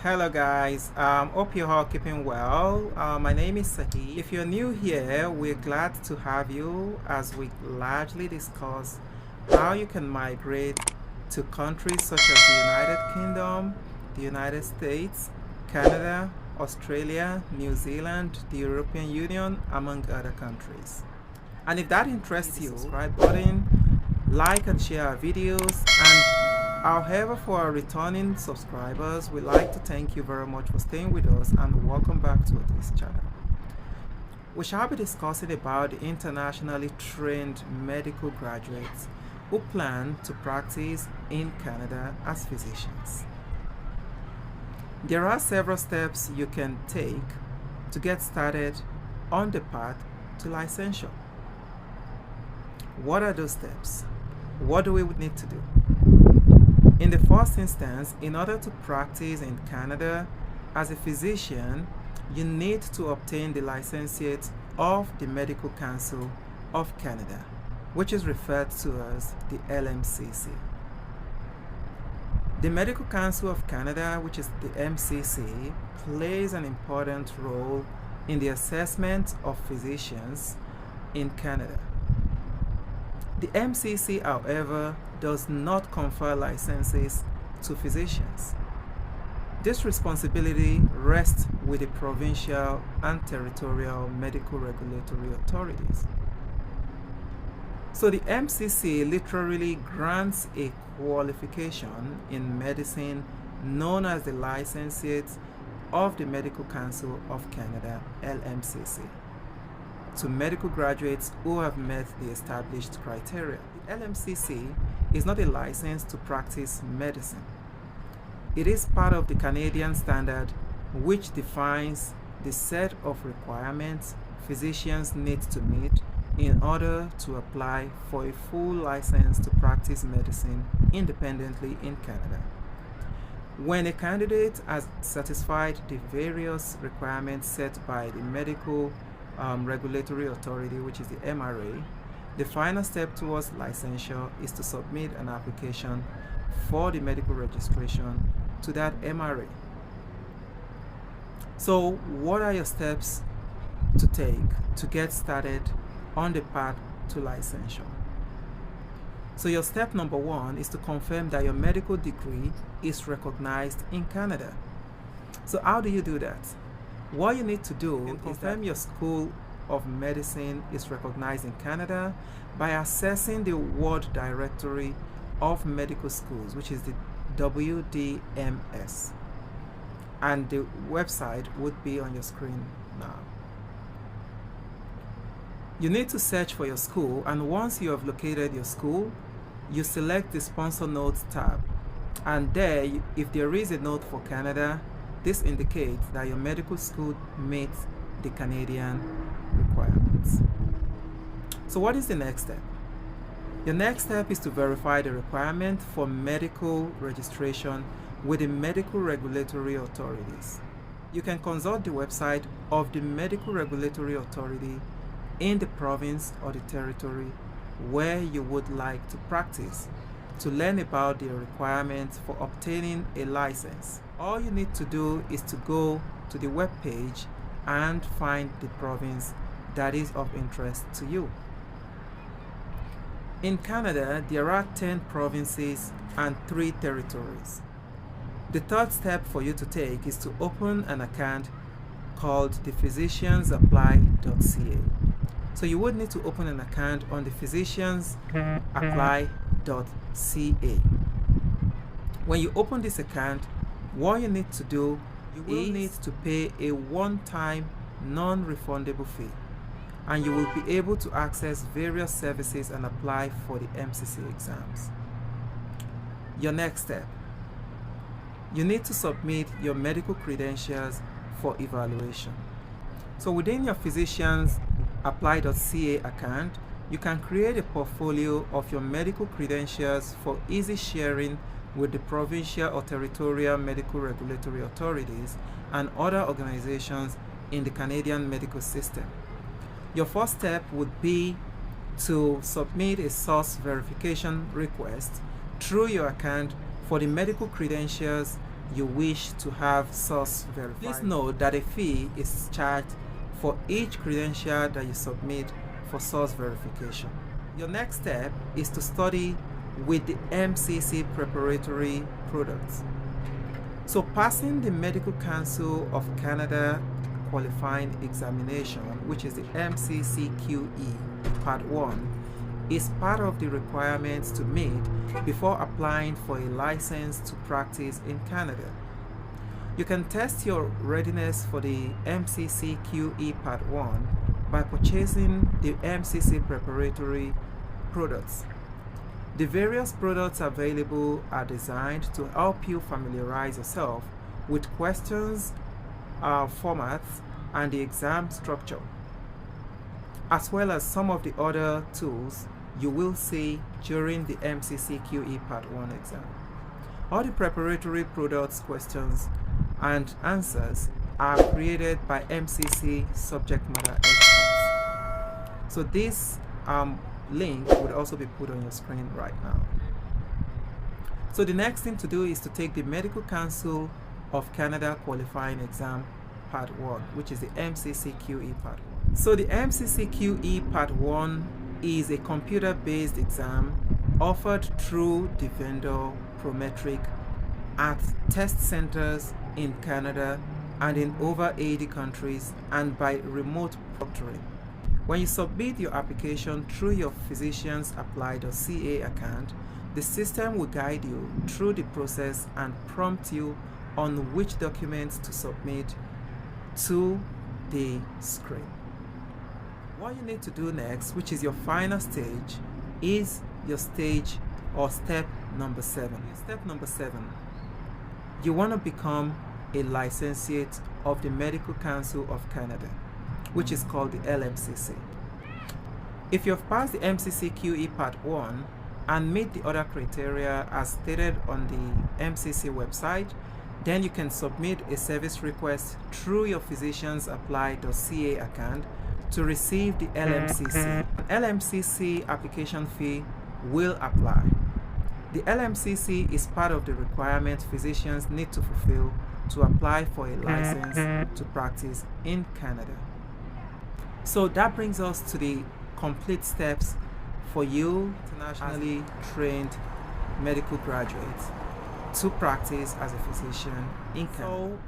Hello guys, hope you're all keeping well. My name is Saheed. If you're new here, we're glad to have you as we largely discuss how you can migrate to countries such as the United Kingdom, the United States, Canada, Australia, New Zealand, the European Union, among other countries. And if that interests you, subscribe button, like and share our videos, and however, for our returning subscribers, we'd like to thank you very much for staying with us and welcome back to this channel. We shall be discussing about the internationally trained medical graduates who plan to practice in Canada as physicians. There are several steps you can take to get started on the path to licensure. What are those steps? What do we need to do? In the first instance, in order to practice in Canada as a physician, you need to obtain the licentiate of the Medical Council of Canada, which is referred to as the LMCC. The Medical Council of Canada, which is the MCC, plays an important role in the assessment of physicians in Canada. The MCC, however, does not confer licenses to physicians. This responsibility rests with the provincial and territorial medical regulatory authorities. So the MCC literally grants a qualification in medicine known as the licentiate of the Medical Council of Canada, LMCC, to medical graduates who have met the established criteria. The LMCC is not a license to practice medicine. It is part of the Canadian standard, which defines the set of requirements physicians need to meet in order to apply for a full license to practice medicine independently in Canada. When a candidate has satisfied the various requirements set by the Medical Regulatory Authority, which is the MRA, the final step towards licensure is to submit an application for the medical registration to that MRA. So, what are your steps to take to get started on the path to licensure? So, your step number one is to confirm that your medical degree is recognized in Canada. So, how do you do that? What you need to do is confirm your school of medicine is recognized in Canada by accessing the World Directory of Medical Schools, which is the WDMS. And the website would be on your screen now. You need to search for your school, and once you have located your school, you select the Sponsor Notes tab. And there, if there is a note for Canada, this indicates that your medical school meets the Canadian requirements. So what is the next step? The next step is to verify the requirement for medical registration with the medical regulatory authorities. You can consult the website of the medical regulatory authority in the province or the territory where you would like to practice to learn about the requirements for obtaining a license. All you need to do is to go to the web page and find the province that is of interest to you. In Canada, there are 10 provinces and 3 territories. The third step for you to take is to open an account called the physiciansapply.ca. So you would need to open an account on the physiciansapply.ca. When you open this account, what you need to do, you will need to pay a one-time non-refundable fee, and you will be able to access various services and apply for the MCC exams. Your next step, you need to submit your medical credentials for evaluation. So within your physiciansapply.ca account, you can create a portfolio of your medical credentials for easy sharing with the provincial or territorial medical regulatory authorities and other organizations in the Canadian medical system. Your first step would be to submit a source verification request through your account for the medical credentials you wish to have source verified. Please note that a fee is charged for each credential that you submit for source verification. Your next step is to study with the MCC preparatory products. So passing the Medical Council of Canada qualifying examination, which is the MCCQE Part 1, is part of the requirements to meet before applying for a license to practice in Canada. You can test your readiness for the MCCQE Part 1 by purchasing the MCC preparatory products. The various products available are designed to help you familiarize yourself with questions, formats, and the exam structure, as well as some of the other tools you will see during the MCCQE Part 1 exam. All the preparatory products, questions, and answers are created by MCC subject matter experts. So this link would also be put on your screen right now. So the next thing to do is to take the Medical Council of Canada qualifying exam Part 1, which is the MCCQE Part 1. So the MCCQE Part 1 is a computer-based exam offered through the vendor Prometric at test centers in Canada and in over 80 countries, and by remote proctoring. When you submit your application through your physiciansapply.ca account, the system will guide you through the process and prompt you on which documents to submit to the screen. What you need to do next, which is your final stage, is your stage or step number 7. Step number 7, you want to become a licentiate of the Medical Council of Canada, which is called the LMCC. If you have passed the MCCQE Part 1 and meet the other criteria as stated on the MCC website, then you can submit a service request through your physiciansapply.ca account to receive the LMCC. LMCC application fee will apply. The LMCC is part of the requirement physicians need to fulfill to apply for a license to practice in Canada. So that brings us to the complete steps for you internationally trained medical graduates to practice as a physician in Canada.